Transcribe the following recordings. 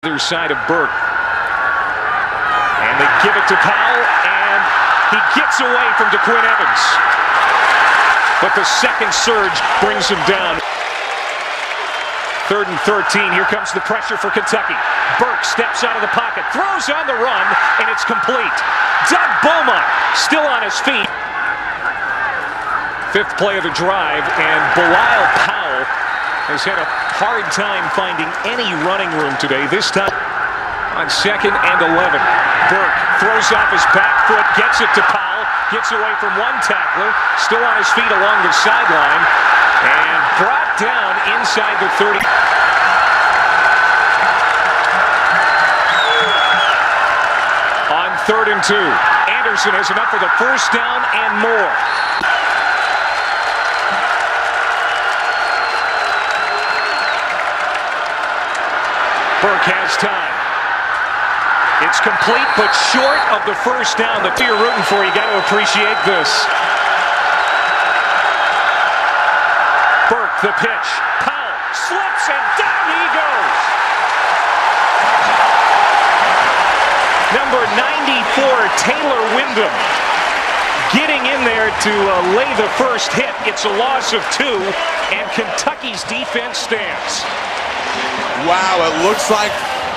either side of Burke. And they give it to Powell, and he gets away from DeQuinn Evans. But the second surge brings him down. 3rd and 13. Here comes the pressure for Kentucky. Burke steps out of the pocket, throws on the run, and it's complete. Doug Beaumont still on his feet. 5th play of the drive, and Bilal Powell has had a hard time finding any running room today. This time on 2nd and 11. Burke throws off his back foot, gets it to Powell, gets away from one tackler, still on his feet along the sideline, and brought down inside the 30. On 3rd and 2, Anderson has enough for the first down and more. Burke has time. It's complete, but short of the first down. The team you're rooting for, you got to appreciate this. Burke, the pitch. Powell slips, and down he goes. Number 94, Taylor Wyndham, getting in there to lay the first hit. It's a loss of 2, and Kentucky's defense stands. Wow, it looks like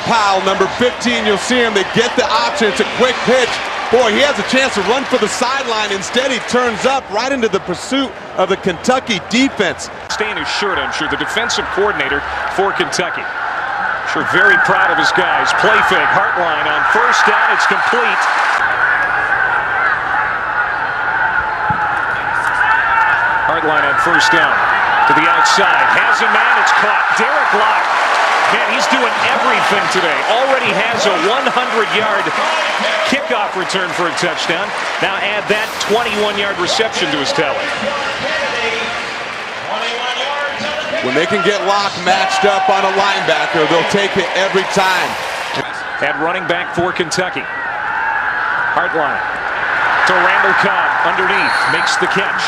Powell, number 15, you'll see him. They get the option. It's a quick pitch. Boy, he has a chance to run for the sideline. Instead, he turns up right into the pursuit of the Kentucky defense. Staying his shirt, I'm sure, the defensive coordinator for Kentucky. Sure, very proud of his guys. Play fake, Hartline on first down. It's complete. Hartline on first down to the outside. Has a man. It's caught. Derek Locke. Man, he's doing everything today. Already has a 100-yard kickoff return for a touchdown. Now add that 21-yard reception to his tally. When they can get Locke matched up on a linebacker, they'll take it every time. At running back for Kentucky. Hartline to Randall Cobb underneath. Makes the catch.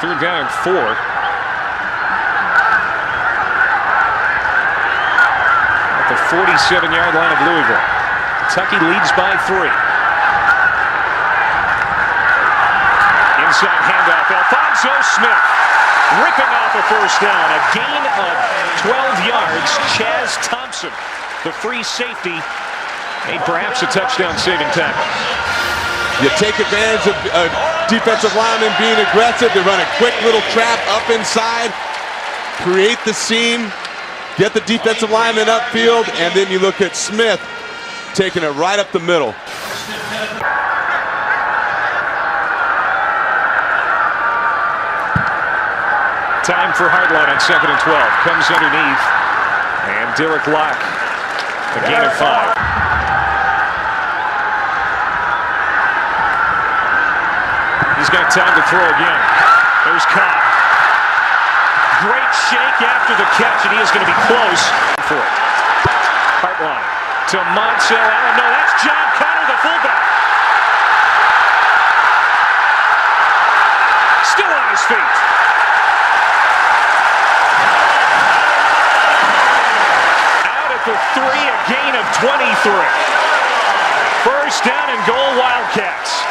3rd down and 4. At the 47-yard line of Louisville. Kentucky leads by 3. Inside handoff. Alphonso Smith ripping off a first down. A gain of 12 yards. Chaz Thompson, the free safety, made perhaps a touchdown-saving tackle. You take advantage of defensive linemen being aggressive. They run a quick little trap up inside, create the seam, get the defensive lineman upfield, and then you look at Smith taking it right up the middle. Time for Hartline on 2nd and 12. Comes underneath, and Derek Locke, a gain of 5. He's got time to throw again. There's Cobb. Great shake after the catch, and he is going to be close for it. Hartline to Montell Allen. No, that's John Connor, the fullback. Still on his feet. Out at the 3, a gain of 23. First down and goal, Wildcats.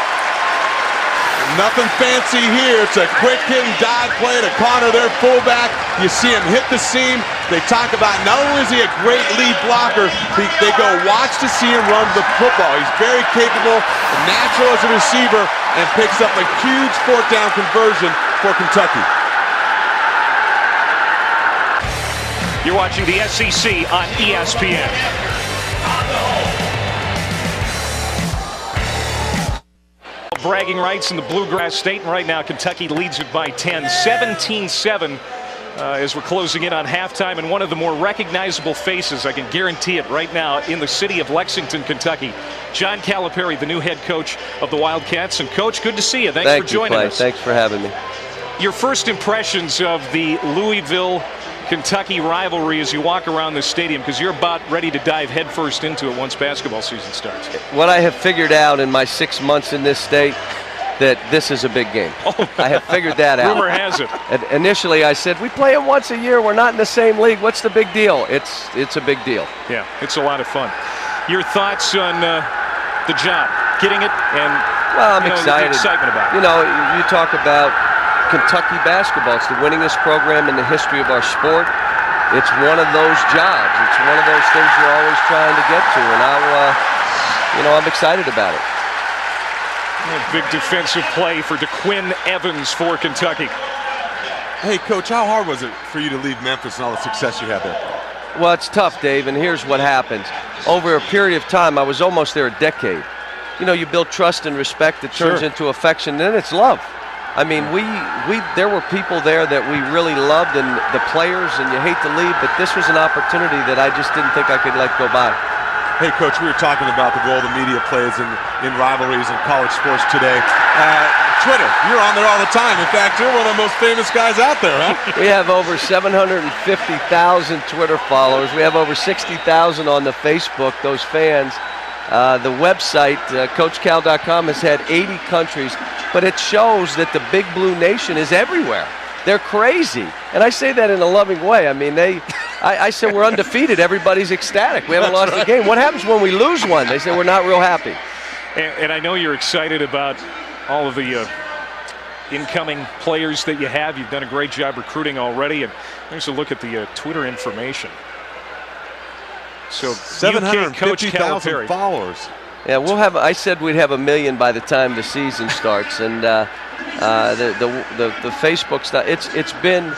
Nothing fancy here. It's a quick hit and dive play to Connor, their fullback. You see him hit the seam. They talk about not only is he a great lead blocker, they go watch to see him run the football. He's very capable, natural as a receiver, and picks up a huge 4th down conversion for Kentucky. You're watching the SEC on ESPN. Bragging rights in the Bluegrass State, and right now Kentucky leads it by 10, 17-7 as we're closing in on halftime, and one of the more recognizable faces, I can guarantee it right now, in the city of Lexington, Kentucky. John Calipari, the new head coach of the Wildcats. And Coach, good to see you. Thanks for joining us. Thanks for having me. Your first impressions of the Louisville Kentucky rivalry as you walk around the stadium, because you're about ready to dive headfirst into it once basketball season starts. What I have figured out in my 6 months in this state that this is a big game. I have figured that out. Rumor has it. And initially, I said, we play them once a year. We're not in the same league. What's the big deal? It's a big deal. Yeah, it's a lot of fun. Your thoughts on the job, getting it, and well, I'm excited. The excitement about it. You know, you talk about Kentucky basketball. It's the winningest program in the history of our sport. It's one of those jobs. It's one of those things you're always trying to get to, and I'm excited about it. A big defensive play for DeQuinn Evans for Kentucky. Hey, Coach, how hard was it for you to leave Memphis and all the success you had there? Well, it's tough, Dave, and here's what happens. Over a period of time, I was almost there a decade. You know, you build trust and respect that turns into affection, and then it's love. I mean, there were people there that we really loved, and the players, and you hate to leave, but this was an opportunity that I just didn't think I could let go by. Hey, Coach, we were talking about the role the media plays in rivalries and college sports today. Twitter, you're on there all the time. In fact, you're one of the most famous guys out there, huh? We have over 750,000 Twitter followers. We have over 60,000 on the Facebook, those fans. The website, CoachCal.com, has had 80 countries, but it shows that the Big Blue Nation is everywhere. They're crazy. And I say that in a loving way. I mean, I said we're undefeated. Everybody's ecstatic. We haven't lost a game. What happens when we lose one? They say we're not real happy. And I know you're excited about all of the incoming players that you have. You've done a great job recruiting already. And there's a look at the Twitter information. So 750,000 followers. Yeah, we'll have. I said we'd have 1 million by the time the season starts, and the Facebook stuff. It's been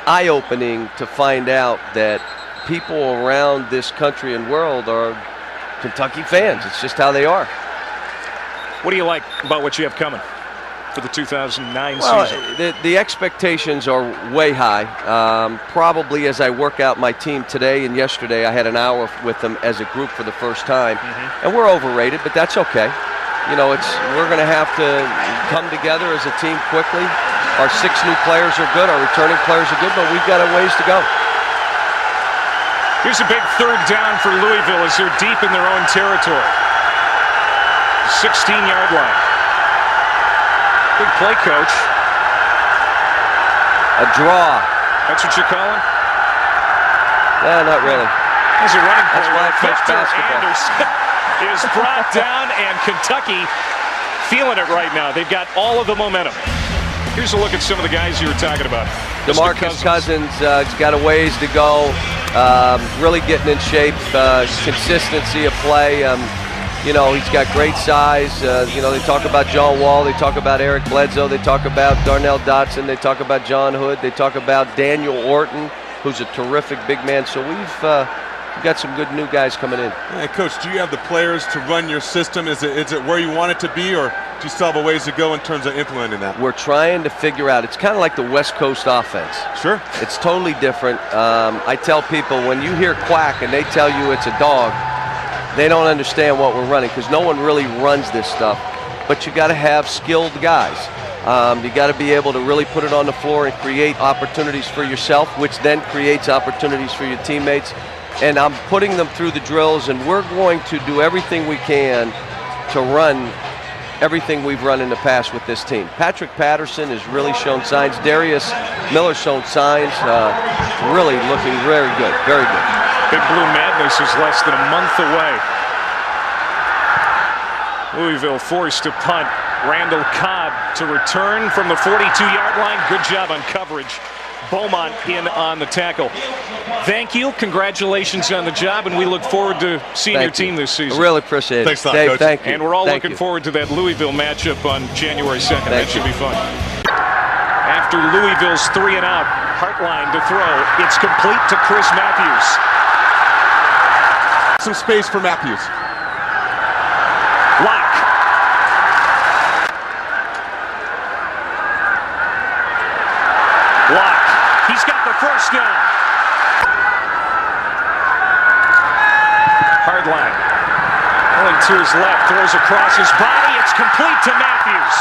eye-opening to find out that people around this country and world are Kentucky fans. It's just how they are. What do you like about what you have coming for the 2009 season? The expectations are way high. Probably as I work out my team today and yesterday, I had an hour with them as a group for the first time. And we're overrated, but that's okay. You know, we're going to have to come together as a team quickly. Our 6 new players are good. Our returning players are good, but we've got a ways to go. Here's a big 3rd down for Louisville as they're deep in their own territory. 16-yard line. Big play, Coach. A draw. That's what you're calling? No, not really. There's a running play. That's why I coach basketball. Anderson is brought down, and Kentucky feeling it right now. They've got all of the momentum. Here's a look at some of the guys you were talking about. DeMarcus Cousins has got a ways to go. Really getting in shape. Consistency of play. You know, he's got great size. You know, they talk about John Wall. They talk about Eric Bledsoe. They talk about Darnell Dotson. They talk about John Hood. They talk about Daniel Orton, who's a terrific big man. So we've got some good new guys coming in. Hey, Coach, do you have the players to run your system? Is it where you want it to be, or do you still have a ways to go in terms of implementing that? We're trying to figure out. It's kind of like the West Coast offense. Sure. It's totally different. I tell people, when you hear quack and they tell you it's a dog, they don't understand what we're running, because no one really runs this stuff. But you got to have skilled guys. You got to be able to really put it on the floor and create opportunities for yourself, which then creates opportunities for your teammates. And I'm putting them through the drills, and we're going to do everything we can to run everything we've run in the past with this team. Patrick Patterson has really shown signs. Darius Miller's shown signs. Really looking very good, very good. Big Blue Madness is less than a month away. Louisville forced to punt. Randall Cobb to return from the 42-yard line. Good job on coverage. Beaumont in on the tackle. Thank you. Congratulations on the job, and we look forward to seeing your team this season. I really appreciate it. Thanks a lot, Dave, Coach. thank you. And we're all Thank looking you. forward to that Louisville matchup on January 2nd. Thank That should you. be fun. After Louisville's 3 and out, Hartline to throw. It's complete to Chris Matthews. Some space for Matthews. Lock. Lock. He's got the first down. Hardline. Only 2 is left. Throws across his body. It's complete to Matthews.